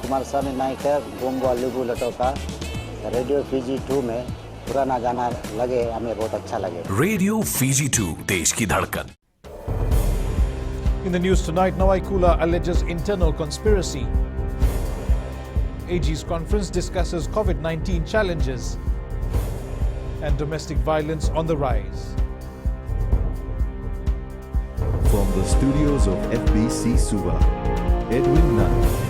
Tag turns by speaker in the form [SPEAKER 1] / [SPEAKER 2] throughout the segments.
[SPEAKER 1] कुमार स्वामी नायक Gongo अलुगु लटोका radio Fiji 2 में पुराना गाना लगे हमें बहुत अच्छा लगे।
[SPEAKER 2] रेडियो फीजी 2 देश की धड़कन।
[SPEAKER 3] In the news tonight, Nawaikula alleges internal conspiracy. AG's conference discusses COVID-19 challenges and domestic violence on the rise.
[SPEAKER 4] From the studios of FBC Suva, Edwin Nunn.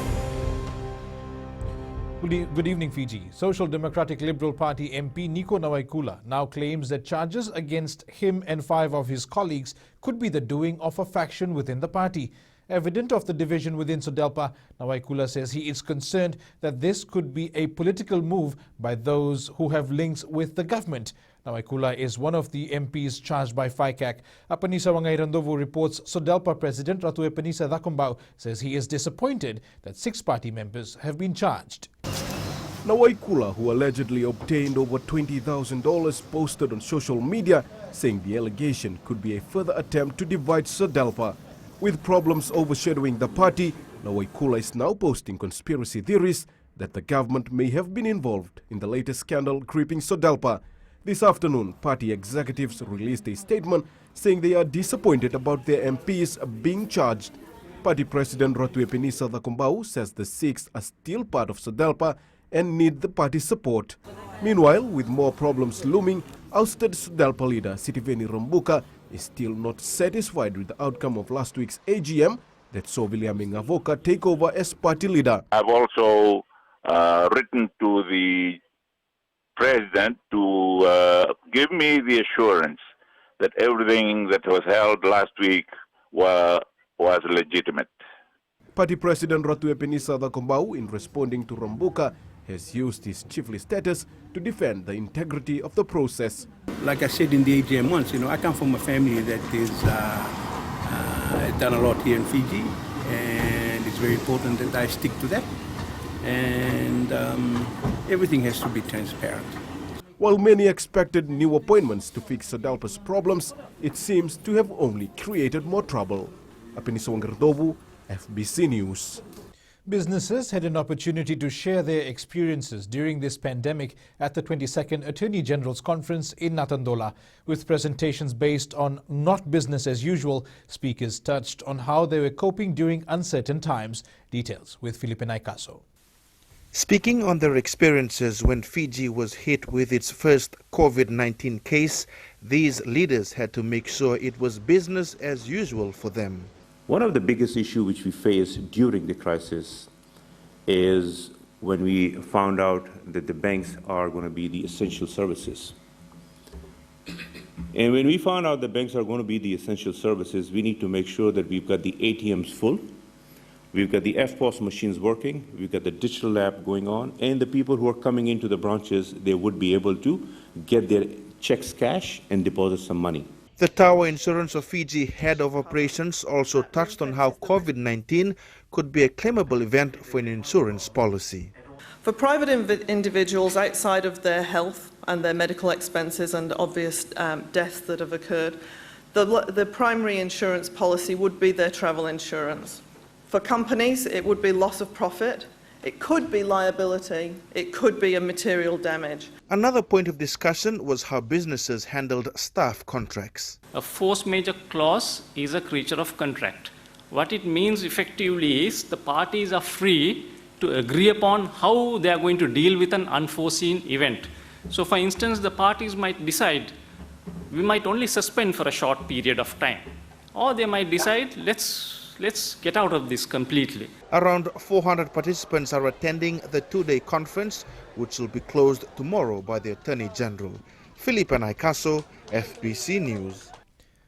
[SPEAKER 3] Good evening, Fiji. Social Democratic Liberal Party MP Nico Nawaikula now claims that charges against him and 5 of his colleagues could be the doing of a faction within the party. Evident of the division within SODELPA, Nawaikula says he is concerned that this could be a political move by those who have links with the government. Nawaikula is one of the MPs charged by FICAC. Epanisa Wangairandovu reports SODELPA President Ratu Epanisa Dakumbau says he is disappointed that 6 party members have been charged.
[SPEAKER 5] Nawaikula, who allegedly obtained over $20,000, posted on social media saying the allegation could be a further attempt to divide SODELPA. With problems overshadowing the party, Nawaikula is now posting conspiracy theories that the government may have been involved in the latest scandal gripping SODELPA. This afternoon, party executives released a statement saying they are disappointed about their MPs being charged. Party President Ratu Epanisa Dakumbau says the 6 are still part of SODELPA and need the party's support. Meanwhile, with more problems looming, ousted SODELPA leader Sitiveni Rambuka is still not satisfied with the outcome of last week's AGM that saw William Ngavoka take over as party leader.
[SPEAKER 6] I've also written to the president to give me the assurance that everything that was held last week was legitimate.
[SPEAKER 5] Party President Ratu Epanisa Dakumbau, in responding to Rambuka, has used his chiefly status to defend the integrity of the process.
[SPEAKER 7] Like I said in the AGM once, I come from a family that is done a lot here in Fiji, and it's very important that I stick to that. And everything has to be transparent.
[SPEAKER 5] While many expected new appointments to fix SODELPA's problems, it seems to have only created more trouble. Epanisa Wangairandovu, FBC News.
[SPEAKER 3] Businesses had an opportunity to share their experiences during this pandemic at the 22nd Attorney General's Conference in Natandola. With presentations based on not business as usual, speakers touched on how they were coping during uncertain times. Details with Felipe Naikaso.
[SPEAKER 8] Speaking on their experiences when Fiji was hit with its first COVID-19 case, these leaders had to make sure it was business as usual for them.
[SPEAKER 9] One of the biggest issues which we faced during the crisis is when we found out that the banks are going to be the essential services. And when we found out the banks are going to be the essential services, we need to make sure that we've got the ATMs full, we've got the FPOS machines working, we've got the digital lab going on, and the people who are coming into the branches, they would be able to get their checks cash and deposit some money.
[SPEAKER 8] The Tower Insurance of Fiji head of operations also touched on how COVID-19 could be a claimable event for an insurance policy.
[SPEAKER 10] For private individuals outside of their health and their medical expenses and obvious deaths that have occurred, the primary insurance policy would be their travel insurance. For companies, it would be loss of profit. It could be liability, it could be a material damage.
[SPEAKER 8] Another point of discussion was how businesses handled staff contracts.
[SPEAKER 11] A force majeure clause is a creature of contract. What it means effectively is the parties are free to agree upon how they are going to deal with an unforeseen event. So for instance, the parties might decide we might only suspend for a short period of time, or they might decide let's get out of this completely.
[SPEAKER 8] Around 400 participants are attending the 2-day conference, which will be closed tomorrow by the Attorney General. Felipe Naikaso, FBC News.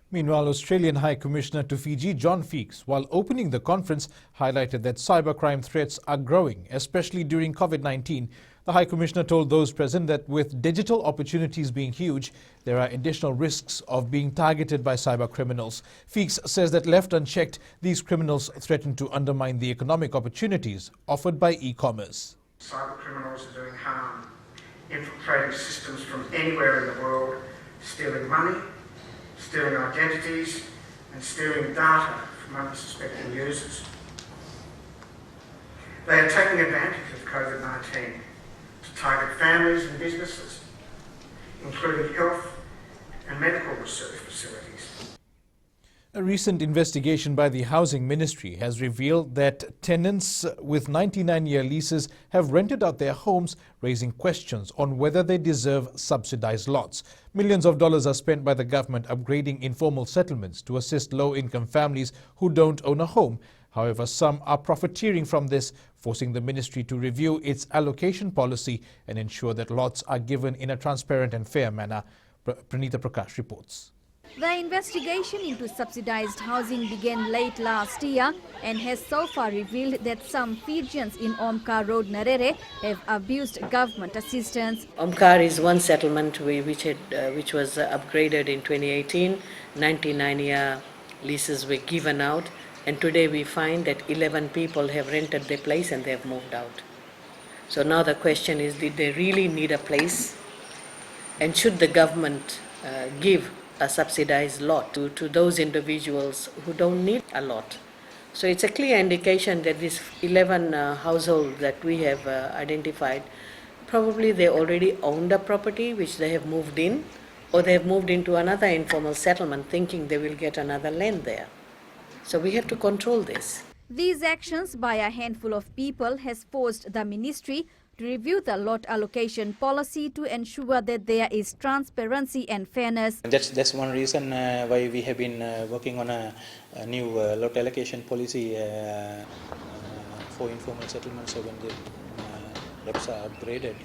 [SPEAKER 3] Meanwhile, Australian High Commissioner to Fiji, John Feeks, while opening the conference, highlighted that cybercrime threats are growing, especially during COVID-19. The High Commissioner told those present that with digital opportunities being huge, there are additional risks of being targeted by cyber criminals. Feeks says that left unchecked, these criminals threaten to undermine the economic opportunities offered by e-commerce.
[SPEAKER 12] Cyber criminals are doing harm, infiltrating systems from anywhere in the world, stealing money, stealing identities, and stealing data from unsuspecting users. They are taking advantage of COVID-19 to target families and businesses, including health and medical research facilities.
[SPEAKER 3] A recent investigation by the Housing Ministry has revealed that tenants with 99-year leases have rented out their homes, raising questions on whether they deserve subsidized lots. Millions of dollars are spent by the government upgrading informal settlements to assist low-income families who don't own a home. However, some are profiteering from this, forcing the ministry to review its allocation policy and ensure that lots are given in a transparent and fair manner. Pranita Prakash reports.
[SPEAKER 13] The investigation into subsidized housing began late last year and has so far revealed that some Fijians in Omkar Road, Narere, have abused government assistance.
[SPEAKER 14] Omkar is one settlement which was upgraded in 2018. 99-year leases were given out, and today we find that 11 people have rented their place and they have moved out. So now the question is, did they really need a place? And should the government give a subsidized lot to those individuals who don't need a lot? So it's a clear indication that these 11 households that we have identified, probably they already owned a property which they have moved in, or they have moved into another informal settlement thinking they will get another land there. So we have to control this.
[SPEAKER 13] These actions by a handful of people has forced the ministry to review the lot allocation policy to ensure that there is transparency and fairness.
[SPEAKER 15] That's one reason why we have been working on a new lot allocation policy for informal settlements. So when the lots are upgraded,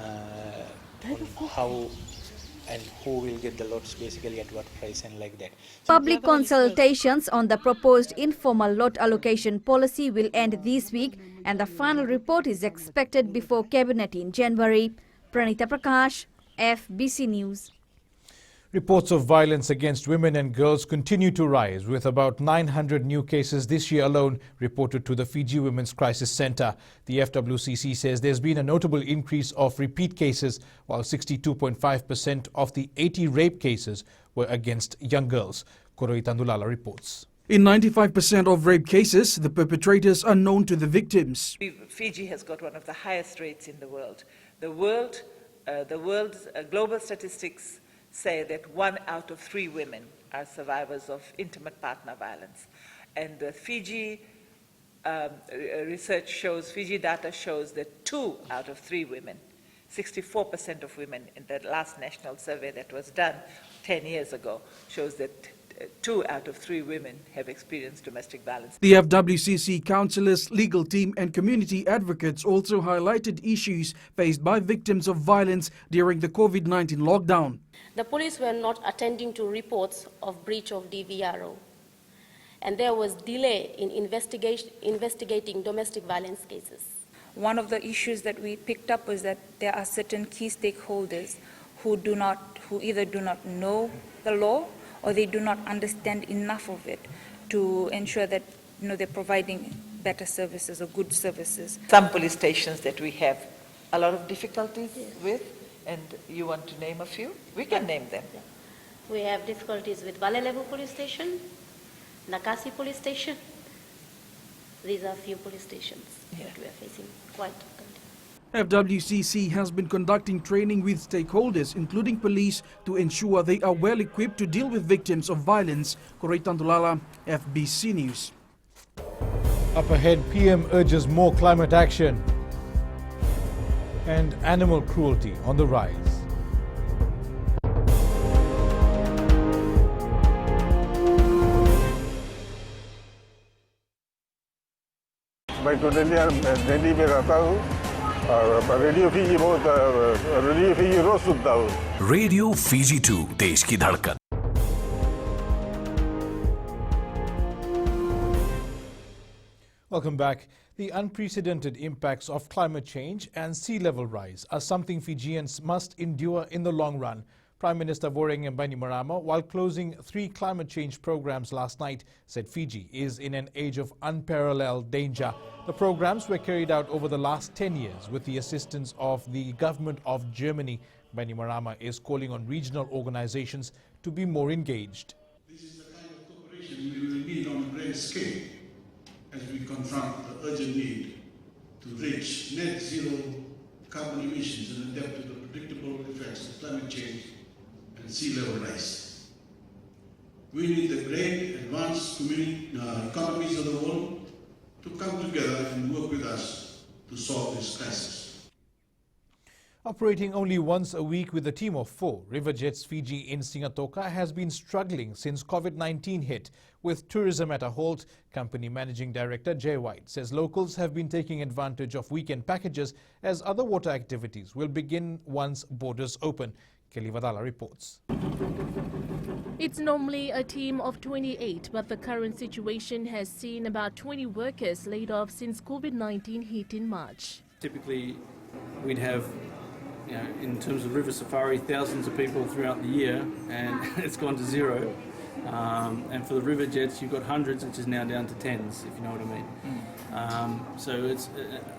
[SPEAKER 15] on how and who will get the lots basically at what price and like that.
[SPEAKER 13] Public consultations on the proposed informal lot allocation policy will end this week, and the final report is expected before Cabinet in January. Pranita Prakash, FBC News.
[SPEAKER 3] Reports of violence against women and girls continue to rise, with about 900 new cases this year alone reported to the Fiji Women's Crisis Centre. The FWCC says there's been a notable increase of repeat cases, while 62.5% of the 80 rape cases were against young girls. Koroi Tandulala reports.
[SPEAKER 16] In 95% of rape cases, the perpetrators are known to the victims.
[SPEAKER 17] Fiji has got one of the highest rates in the world. The world's global statistics say that 1 out of 3 women are survivors of intimate partner violence. And the Fiji research shows, Fiji data shows that 2 out of 3 women, 64% of women in the last national survey that was done 10 years ago, shows that 2 out of 3 women have experienced domestic violence.
[SPEAKER 16] The FWCC counsellors, legal team and community advocates also highlighted issues faced by victims of violence during the COVID-19 lockdown.
[SPEAKER 18] The police were not attending to reports of breach of DVRO, and there was delay in investigating domestic violence cases.
[SPEAKER 19] One of the issues that we picked up was that there are certain key stakeholders who either do not know the law or they do not understand enough of it to ensure that they're providing better services or good services.
[SPEAKER 17] Some police stations that we have a lot of difficulties with, and you want to name a few? We can name them.
[SPEAKER 18] We have difficulties with Valelevu Police Station, Nakasi Police Station. These are a few police stations that we are facing quite.
[SPEAKER 16] FWCC has been conducting training with stakeholders, including police, to ensure they are well equipped to deal with victims of violence. Koroi Tandulala, FBC News.
[SPEAKER 3] Up ahead, PM urges more climate action, and animal cruelty on the rise.
[SPEAKER 20] मैं totally Delhi में रहता हूँ और radio Fiji radio Fiji रोज सुनता हूँ.
[SPEAKER 2] Radio Fiji 2 देश की धड़कन.
[SPEAKER 3] Welcome back. The unprecedented impacts of climate change and sea level rise are something Fijians must endure in the long run. Prime Minister Voreqe Bainimarama, while closing 3 climate change programs last night, said Fiji is in an age of unparalleled danger. The programs were carried out over the last 10 years with the assistance of the government of Germany. Bainimarama is calling on regional organizations to be more engaged.
[SPEAKER 21] This is the kind of cooperation we will need on a grand scale as we confront the urgent need to reach net zero carbon emissions and adapt to the predictable effects of climate change and sea level rise. We need the great advanced economies of the world to come together and work with us to solve this crisis.
[SPEAKER 3] Operating only once a week with a team of 4, Riverjets Fiji in Singatoka has been struggling since COVID-19 hit, with tourism at a halt. Company Managing Director Jay White says locals have been taking advantage of weekend packages as other water activities will begin once borders open. Kelly Vadala reports.
[SPEAKER 22] It's normally a team of 28, but the current situation has seen about 20 workers laid off since COVID-19 hit in March.
[SPEAKER 23] Typically, we'd have, in terms of river safari, thousands of people throughout the year, and it's gone to zero. And for the river jets, you've got hundreds, which is now down to tens, if you know what I mean. So it's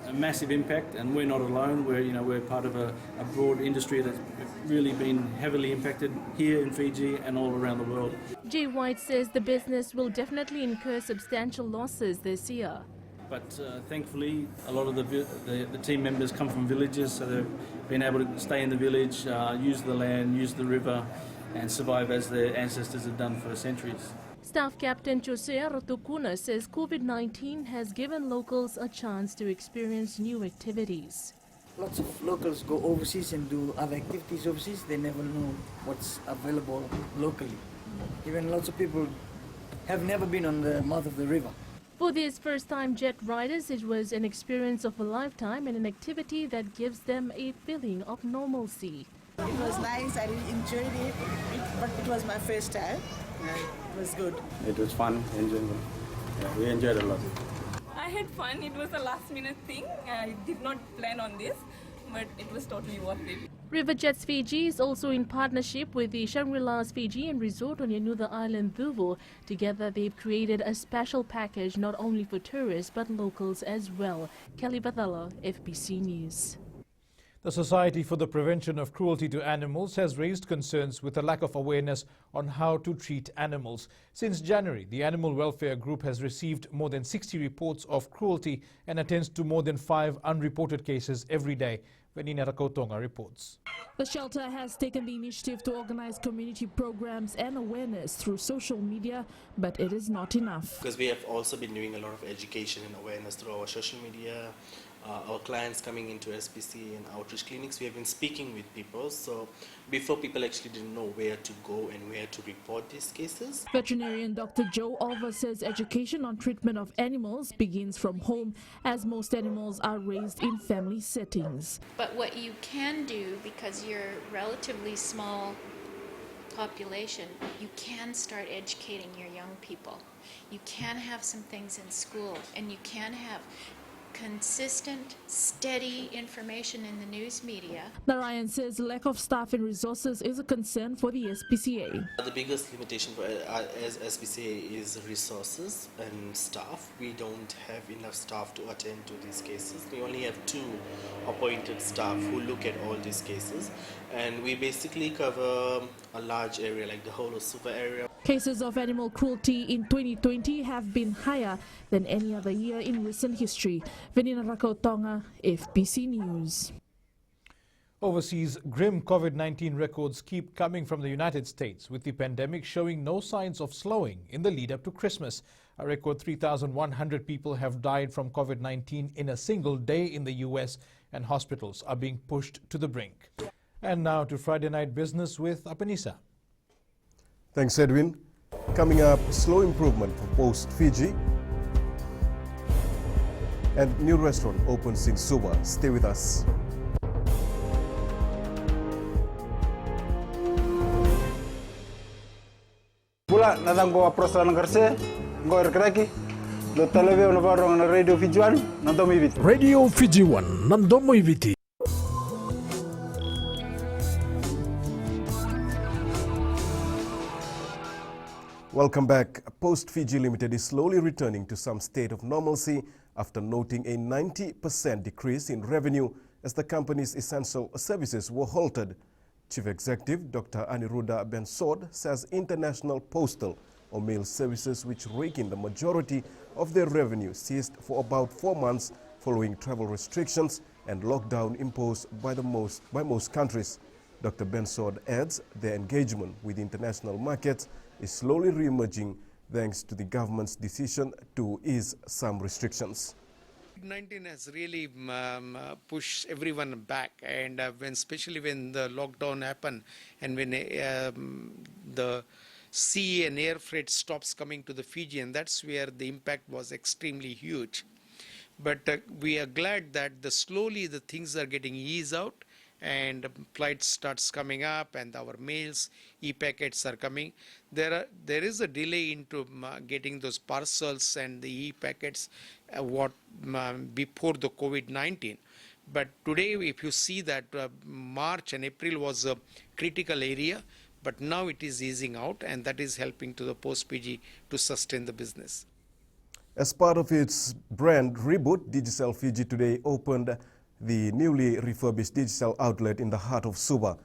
[SPEAKER 23] a massive impact, and we're not alone. We're part of a broad industry that's really been heavily impacted here in Fiji and all around the world.
[SPEAKER 22] Jay White says the business will definitely incur substantial losses this year.
[SPEAKER 23] But thankfully, a lot of the team members come from villages, so they've been able to stay in the village, use the land, use the river, and survive as their ancestors have done for centuries.
[SPEAKER 22] Staff Captain Josea Rotukuna says COVID-19 has given locals a chance to experience new activities.
[SPEAKER 24] Lots of locals go overseas and do other activities overseas. They never know what's available locally. Even lots of people have never been on the mouth of the river.
[SPEAKER 22] For these first-time jet riders, it was an experience of a lifetime and an activity that gives them a feeling of normalcy.
[SPEAKER 25] It was nice, I really enjoyed it, but it was my first time. It was good.
[SPEAKER 26] It was fun, enjoyable. We enjoyed a lot.
[SPEAKER 27] I had fun. It was a last-minute thing. I did not plan on this, but it was totally worth it.
[SPEAKER 22] Riverjets Fiji is also in partnership with the Shangri-La's Fijian Resort on Yanuda Island, Thuvu. Together, they've created a special package not only for tourists but locals as well. Kelly Bathala, FBC News.
[SPEAKER 3] The Society for the Prevention of Cruelty to Animals has raised concerns with a lack of awareness on how to treat animals. Since January, the Animal Welfare Group has received more than 60 reports of cruelty and attends to more than 5 unreported cases every day. Venina Rakotonga reports.
[SPEAKER 28] The shelter has taken the initiative to organize community programs and awareness through social media, but it is not enough.
[SPEAKER 29] Because we have also been doing a lot of education and awareness through our social media, our clients coming into SPC and outreach clinics. We have been speaking with people, so before people actually didn't know where to go and where to report these cases.
[SPEAKER 28] Veterinarian Dr. Joe Olver says education on treatment of animals begins from home, as most animals are raised in family settings.
[SPEAKER 30] But what you can do, because you're a relatively small population, you can start educating your young people. You can have some things in school, and you can have consistent, steady information in the news media.
[SPEAKER 28] Narayan says lack of staff and resources is a concern for the SPCA.
[SPEAKER 29] The biggest limitation for as SPCA is resources and staff. We don't have enough staff to attend to these cases. We only have 2 appointed staff who look at all these cases, and we basically cover a large area like the whole of Suva area.
[SPEAKER 28] Cases of animal cruelty in 2020 have been higher than any other year in recent history. Venina Rakotonga, FBC News.
[SPEAKER 3] Overseas, grim COVID-19 records keep coming from the United States, with the pandemic showing no signs of slowing in the lead up to Christmas. A record 3,100 people have died from COVID-19 in a single day in the US, and hospitals are being pushed to the brink. And now to Friday Night Business with Apanisa.
[SPEAKER 5] Thanks, Edwin. Coming up, slow improvement for Post Fiji. And new restaurant opens in Suva. Stay with us.
[SPEAKER 1] Pula natang go approach lang kerse, go erkraki. Do televisi na barong na Radio Fiji 1 nandomo ibiti.
[SPEAKER 2] Radio Fiji 1 nandomo ibiti.
[SPEAKER 5] Welcome back. Post Fiji Limited is slowly returning to some state of normalcy after noting a 90% decrease in revenue as the company's essential services were halted. Chief Executive Dr. Aniruddha Bensod says international postal or mail services, which rake in the majority of their revenue, ceased for about 4 months following travel restrictions and lockdown imposed by most countries. Dr. Bensord adds their engagement with international markets is slowly re-emerging thanks to the government's decision to ease some restrictions.
[SPEAKER 4] COVID-19 has really pushed everyone back, and especially when the lockdown happened and when the sea and air freight stops coming to the Fiji, and that's where the impact was extremely huge. But we are glad that slowly the things are getting eased out, and flights starts coming up, and our mails, e-packets are coming. There is a delay into getting those parcels and the e-packets before the COVID-19. But today, if you see that March and April was a critical area, but now it is easing out, and that is helping to the Post PG to sustain the business.
[SPEAKER 5] As part of its brand reboot, Digicel Fiji today opened the newly refurbished Digicel outlet in the heart of Suba.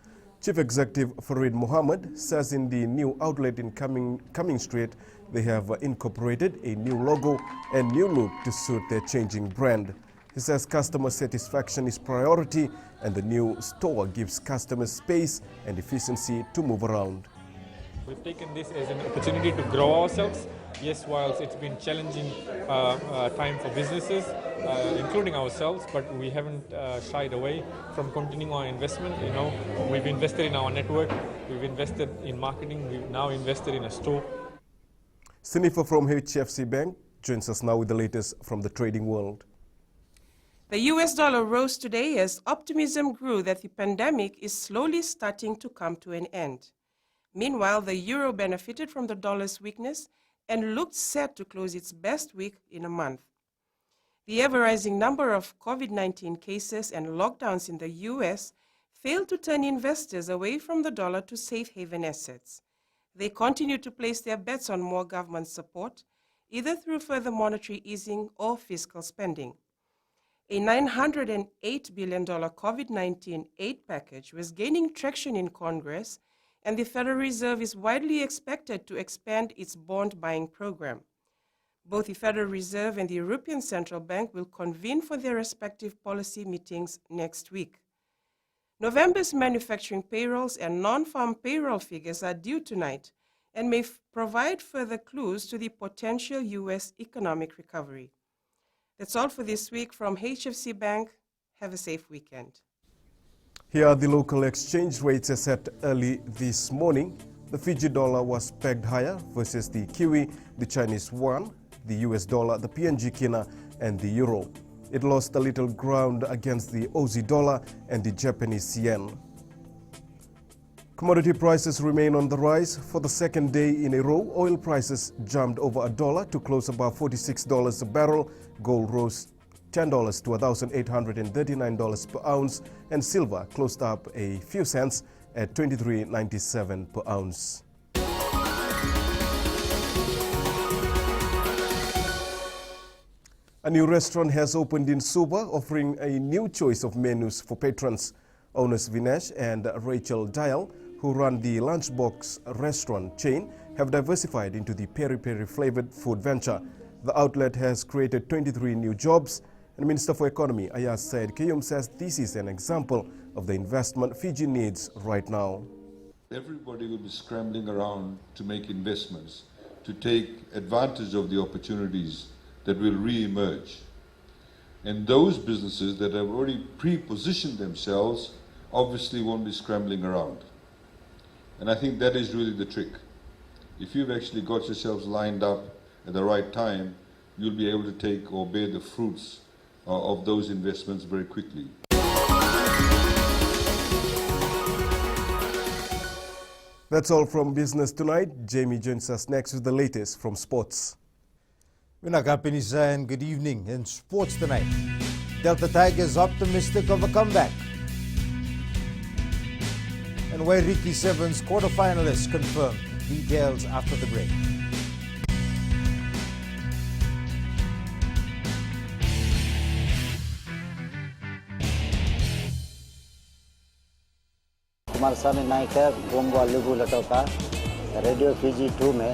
[SPEAKER 5] Chief Executive Farid Mohammed says in the new outlet in Cumming Street, they have incorporated a new logo and new look to suit their changing brand. He says customer satisfaction is priority, and the new store gives customers space and efficiency to move around.
[SPEAKER 6] We've taken this as an opportunity to grow ourselves. Yes, whilst it's been challenging time for businesses, including ourselves, but we haven't shied away from continuing our investment. You know, we've invested in our network, we've invested in marketing, we've now invested in a store.
[SPEAKER 5] Sinifa from HFC Bank joins us now with the latest from the trading world.
[SPEAKER 7] The US dollar rose today as optimism grew that the pandemic is slowly starting to come to an end. Meanwhile, the euro benefited from the dollar's weakness and looked set to close its best week in a month. The ever-rising number of COVID-19 cases and lockdowns in the US failed to turn investors away from the dollar to safe haven assets. They continue to place their bets on more government support, either through further monetary easing or fiscal spending. A $908 billion COVID-19 aid package was gaining traction in Congress, and the Federal Reserve is widely expected to expand its bond buying program. Both the Federal Reserve and the European Central Bank will convene for their respective policy meetings next week. November's manufacturing payrolls and non-farm payroll figures are due tonight and may provide further clues to the potential U.S. economic recovery. That's all for this week from HFC Bank. Have a safe weekend.
[SPEAKER 5] Here are the local exchange rates as set early this morning. The Fiji dollar was pegged higher versus the Kiwi, the Chinese yuan, the US dollar, the PNG kina, and the euro. It lost a little ground against the Aussie dollar and the Japanese yen. Commodity prices remain on the rise. For the second day in a row, oil prices jumped over $1 to close above $46 a barrel. Gold rose $10 to $1,839 per ounce, and silver closed up a few cents at $23.97 per ounce. A new restaurant has opened in Suba, offering a new choice of menus for patrons. Owners Vinesh and Rachel Dial, who run the Lunchbox restaurant chain, have diversified into the peri-peri flavored food venture. The outlet has created 23 new jobs, and Minister for Economy Ayaz Said Kayum says this is an example of the investment Fiji needs right now.
[SPEAKER 8] Everybody will be scrambling around to make investments, to take advantage of the opportunities that will re-emerge. And those businesses that have already pre-positioned themselves obviously won't be scrambling around. And I think that is really the trick. If you've actually got yourselves lined up at the right time, you'll be able to take or bear the fruits of those investments very quickly.
[SPEAKER 5] That's all from Business Tonight. Jamie joins us next with the latest from sports.
[SPEAKER 9] Vinagapinisa and good evening. In sports tonight, Delta Tigers optimistic of a comeback. And Wairiki Sevens quarterfinalists confirmed. Details after the break.
[SPEAKER 10] Kumaraswamy Naicker गोंगवा लुगु Lautoka radio Fiji 2 में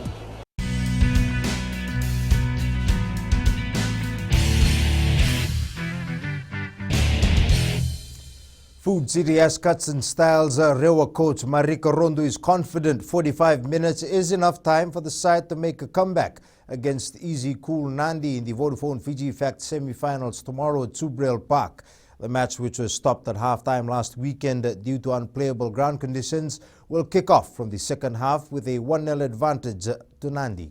[SPEAKER 9] Food City Ascot and Styles Rewa coach Marika Rondo is confident 45 minutes is enough time for the side to make a comeback against Easy Cool Nandi in the Vodafone Fiji Fact semi-finals tomorrow at Subrel Park. The match, which was stopped at half-time last weekend due to unplayable ground conditions, will kick off from the second half with a 1-0 advantage to Nandi.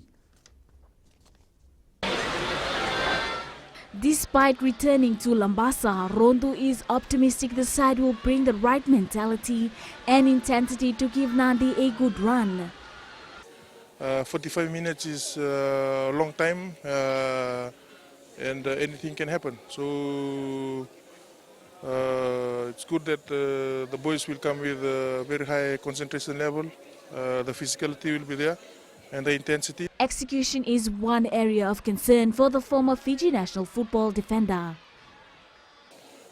[SPEAKER 22] Despite returning to Lambasa, Rondo is optimistic the side will bring the right mentality and intensity to give Nandi a good run.
[SPEAKER 11] 45 minutes is a long time and anything can happen. So it's good that the boys will come with a very high concentration level. The physicality will be there and the intensity.
[SPEAKER 22] Execution is one area of concern for the former Fiji national football defender.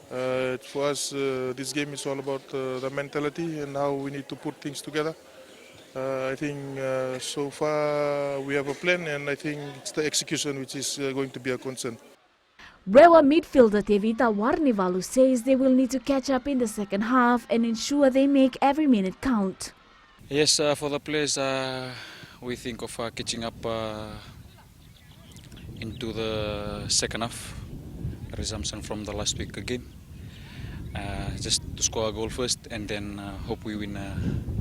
[SPEAKER 11] For us, this game is all about the mentality and how we need to put things together. I think so far we have a plan, and I think it's the execution which is going to be a concern.
[SPEAKER 22] Rewa midfielder Tevita Warnivalu says they will need to catch up in the second half and ensure they make every minute count.
[SPEAKER 12] Yes, for the players, we think of catching up into the second half, resumption from the last week again. Just to score a goal first and then hope we win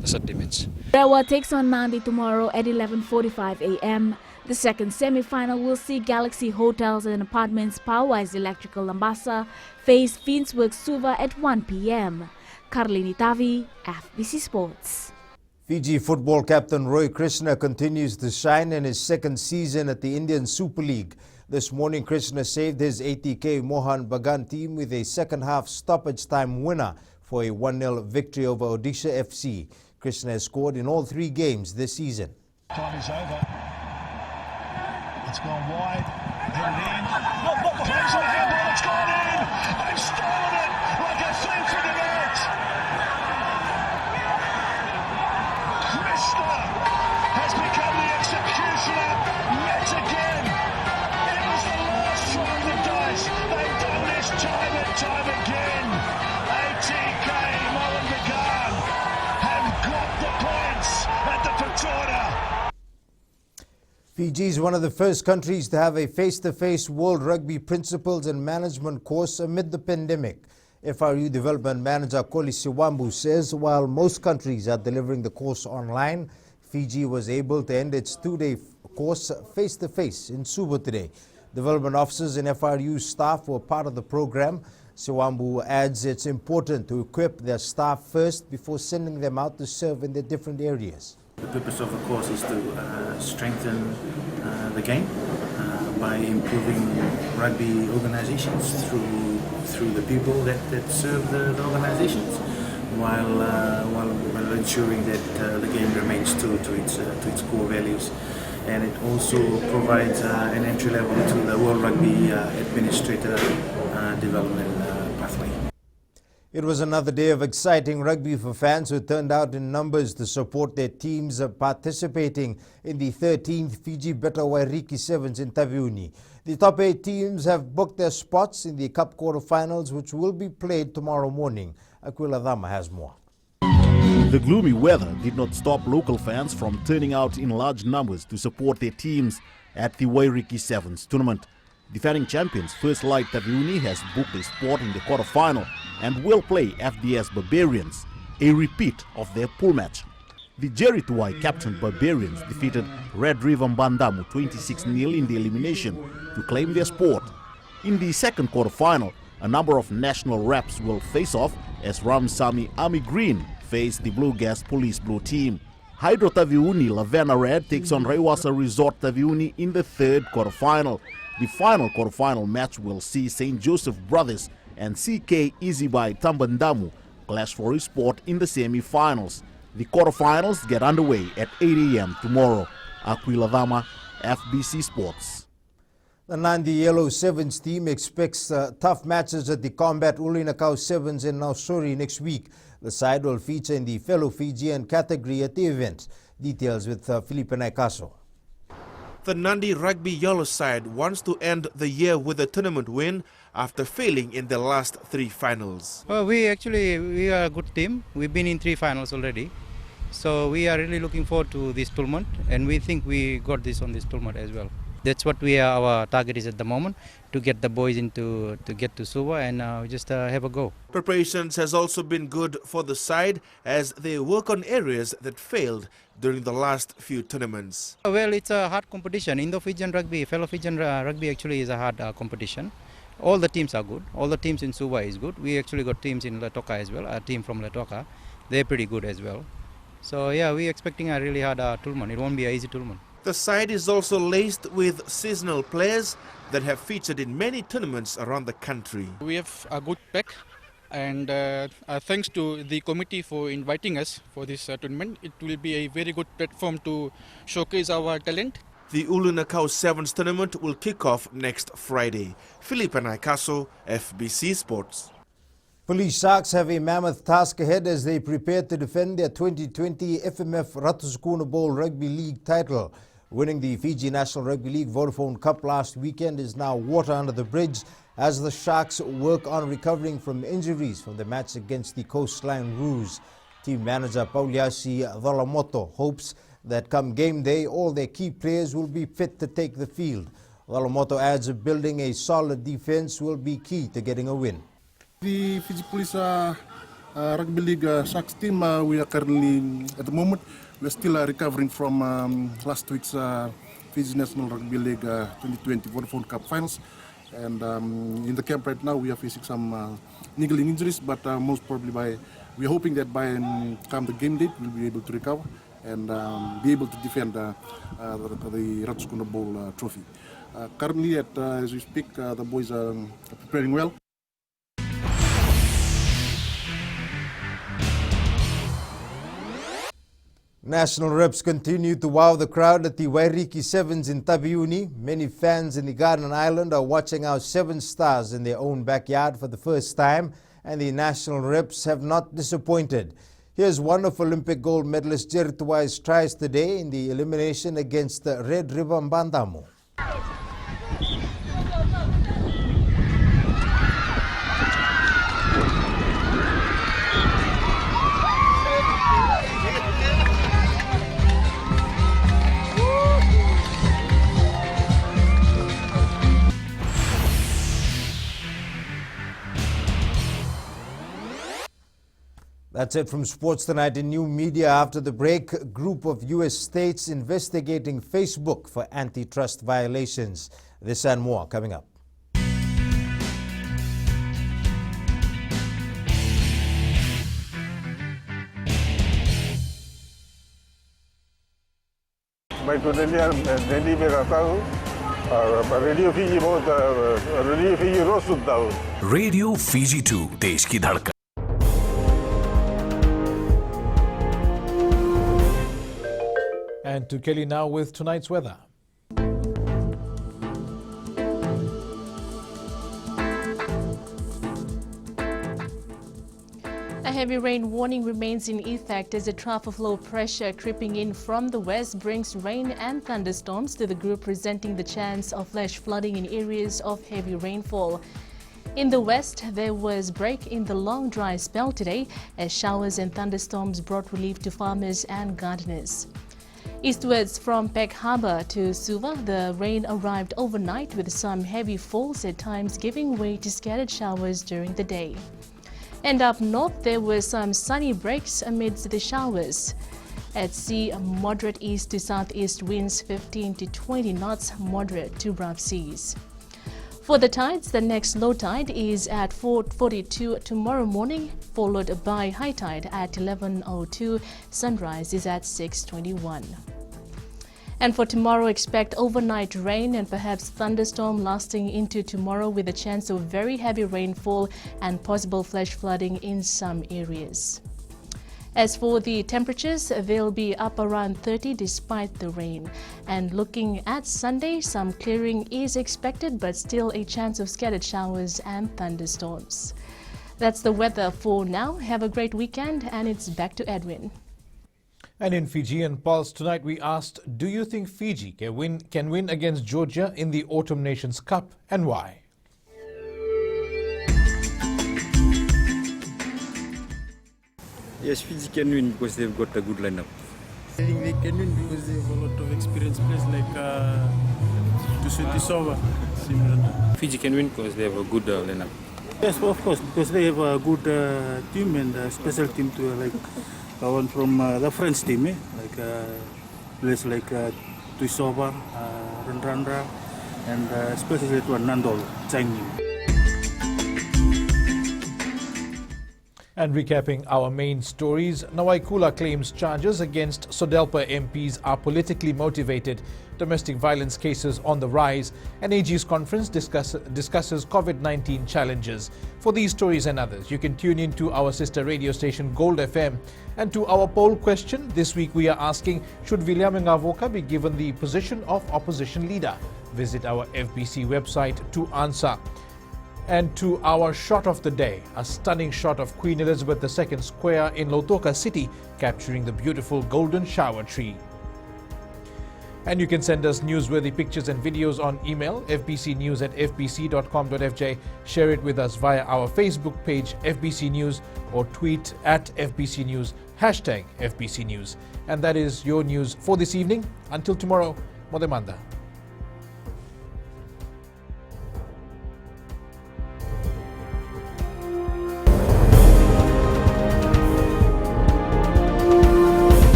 [SPEAKER 12] the Saturday match.
[SPEAKER 22] Rewa takes on Nandi tomorrow at 11:45 a.m. The second semi-final will see Galaxy Hotels and Apartments Powise Electrical Lambasa face Finsworks Suva at 1 p.m. Carlini Tavi, FBC Sports.
[SPEAKER 9] Fiji football captain Roy Krishna continues to shine in his second season at the Indian Super League. This morning, Krishna saved his ATK Mohan Bagan team with a second-half stoppage time winner for a 1-0 victory over Odisha FC. Krishna has scored in all 3 games this season.
[SPEAKER 13] Time is over. It's gone wide. Headed in. Not the place of the handball. It's gone in. They've stolen it like a thief in the net. Krishna has become the executioner yet again. It was the last throw of the dice. They've done this time and time again. ATK Mohan Bagan have got the points at the Pretoria.
[SPEAKER 9] Fiji is one of the first countries to have a face-to-face World Rugby Principles and Management course amid the pandemic. FRU Development Manager Koli Siwambu says while most countries are delivering the course online, Fiji was able to end its 2-day course face-to-face in Suva today. Development officers and FRU staff were part of the program. Siwambu adds it's important to equip their staff first before sending them out to serve in their different areas.
[SPEAKER 14] The purpose of the course is to strengthen the game by improving rugby organizations through the people that serve the organizations, while ensuring that the game remains true to its core values. And it also provides an entry level to the World Rugby Administrator Development pathway.
[SPEAKER 9] It was another day of exciting rugby for fans who turned out in numbers to support their teams participating in the 13th Fiji Beta Wairiki Sevens in Taveuni. The top 8 teams have booked their spots in the Cup quarterfinals, which will be played tomorrow morning. Aquila Dama has more.
[SPEAKER 15] The gloomy weather did not stop local fans from turning out in large numbers to support their teams at the Wairiki Sevens tournament. Defending champions First Light Taveuni has booked a spot in the quarterfinal and will play FDS Barbarians, a repeat of their pool match. The Jerry Tuwai captained Barbarians defeated Red River Mbandamu 26-0 in the elimination to claim their spot. In the second quarterfinal, a number of national reps will face off as Ramsami Army Green face the Blue Gas Police Blue team. Hydro Taveuni Lavana Red takes on Raiwasa Resort Taveuni in the third quarterfinal. The final quarterfinal match will see St. Joseph Brothers and CK Easyby Tambandamu clash for a spot in the semi-finals. The quarterfinals get underway at 8 a.m. tomorrow. Aquila Dama, FBC Sports.
[SPEAKER 9] The Nandi Yellow Sevens team expects tough matches at the Combat Ulinakau Sevens in Nausori next week. The side will feature in the fellow Fijian category at the event. Details with Felipe Naikaso.
[SPEAKER 16] The Nandi Rugby Yellow side wants to end the year with a tournament win after failing in their last 3 finals.
[SPEAKER 17] Well, we are a good team. We've been in 3 finals already. So we are really looking forward to this tournament, and we think we got this on this tournament as well. That's what our target is at the moment, to get the boys to get to Suva and just have a go.
[SPEAKER 16] Preparations has also been good for the side as they work on areas that failed during the last few tournaments.
[SPEAKER 17] Well, it's a hard competition. Indo-Fijian rugby, fellow Fijian rugby actually is a hard competition. All the teams are good. All the teams in Suva is good. We actually got teams in Lautoka as well, a team from Lautoka. They're pretty good as well. So yeah, we're expecting a really hard tournament. It won't be an easy tournament.
[SPEAKER 16] The side is also laced with seasonal players that have featured in many tournaments around the country.
[SPEAKER 18] We have a good pack, and thanks to the committee for inviting us for this tournament. It will be a very good platform to showcase our talent.
[SPEAKER 16] The Ulunakau Sevens tournament will kick off next Friday. Philippe Naikaso, FBC Sports.
[SPEAKER 9] Police Sharks have a mammoth task ahead as they prepare to defend their 2020 FMF Ratusukuna Bowl Rugby League title. Winning the Fiji National Rugby League Vodafone Cup last weekend is now water under the bridge as the Sharks work on recovering from injuries from the match against the Coastline Roos. Team manager Pauliasi Dholamoto hopes that come game day, all their key players will be fit to take the field. Dholamoto adds building a solid defense will be key to getting a win.
[SPEAKER 11] The Fiji Police Rugby League Sharks team, we are currently, at the moment, we're still recovering from last week's Fiji National Rugby League 2020 Vodafone Cup finals. And in the camp right now, we are facing some niggling injuries, but most probably we're hoping that by come the game date, we'll be able to recover and be able to defend the Ratusukuna Bowl trophy. Currently, as we speak, the boys are preparing well.
[SPEAKER 9] National reps continue to wow the crowd at the Wairiki Sevens in Tabiuni. Many fans in the Garden Island are watching our 7 stars in their own backyard for the first time, and the national reps have not disappointed. Here's one of Olympic gold medalist Jerituai's tries today in the elimination against the Red River Mbandamo. That's it from Sports Tonight. In new media after the break, a group of U.S. states investigating Facebook for antitrust violations. This and more coming up.
[SPEAKER 1] Baik tu dia jadi mereka tahu Radio Fiji बहुत Radio Fiji रोज सुनता हूँ.
[SPEAKER 2] Radio Fiji 2 देश की धड़कन.
[SPEAKER 3] And to Kelly now with tonight's weather.
[SPEAKER 22] A heavy rain warning remains in effect as a trough of low pressure creeping in from the west brings rain and thunderstorms to the group, presenting the chance of flash flooding in areas of heavy rainfall. In the west, there was break in the long dry spell today as showers and thunderstorms brought relief to farmers and gardeners. Eastwards from Peck Harbour to Suva, the rain arrived overnight with some heavy falls at times giving way to scattered showers during the day. And up north, there were some sunny breaks amidst the showers. At sea, moderate east to southeast winds 15 to 20 knots, moderate to rough seas. For the tides, the next low tide is at 4:42 tomorrow morning, followed by high tide at 11:02. Sunrise is at 6:21. And for tomorrow, expect overnight rain and perhaps thunderstorm lasting into tomorrow with a chance of very heavy rainfall and possible flash flooding in some areas. As for the temperatures, they'll be up around 30 despite the rain. And looking at Sunday, some clearing is expected, but still a chance of scattered showers and thunderstorms. That's the weather for now. Have a great weekend, and it's back to Edwin.
[SPEAKER 3] And in Fijian Pulse tonight, we asked, do you think Fiji can win against Georgia in the Autumn Nations Cup, and why?
[SPEAKER 19] Yes, Fiji can win because they've got a good lineup.
[SPEAKER 20] I think they can win because they have a lot of experienced players like Tisova.
[SPEAKER 19] Fiji can win because they have a good lineup.
[SPEAKER 20] Yes, of course, because they have a good team and a special team to like one from the French team, like players like Tisova, Randra, and especially to Nandol, Changing.
[SPEAKER 3] And recapping our main stories, Nawaikula claims charges against SODELPA MPs are politically motivated. Domestic violence cases on the rise. An AG's conference discusses COVID-19 challenges. For these stories and others, you can tune in to our sister radio station Gold FM. And to our poll question, this week we are asking, should William Ngavoka be given the position of opposition leader? Visit our FBC website to answer. And to our shot of the day, a stunning shot of Queen Elizabeth II Square in Lautoka City, capturing the beautiful golden shower tree. And you can send us newsworthy pictures and videos on email, fbcnews@fbc.com.fj. Share it with us via our Facebook page, FBC News, or tweet @FBC News, #FBC News. And that is your news for this evening. Until tomorrow, Modemanda.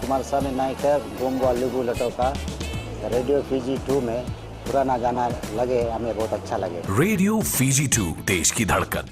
[SPEAKER 10] Kumar साहब ने नायक है गोंगवा लुगु Lautoka radio Fiji 2 में पुराना गाना लगे हमें बहुत अच्छा लगे।
[SPEAKER 2] रेडियो फीजी 2 देश की धड़कन।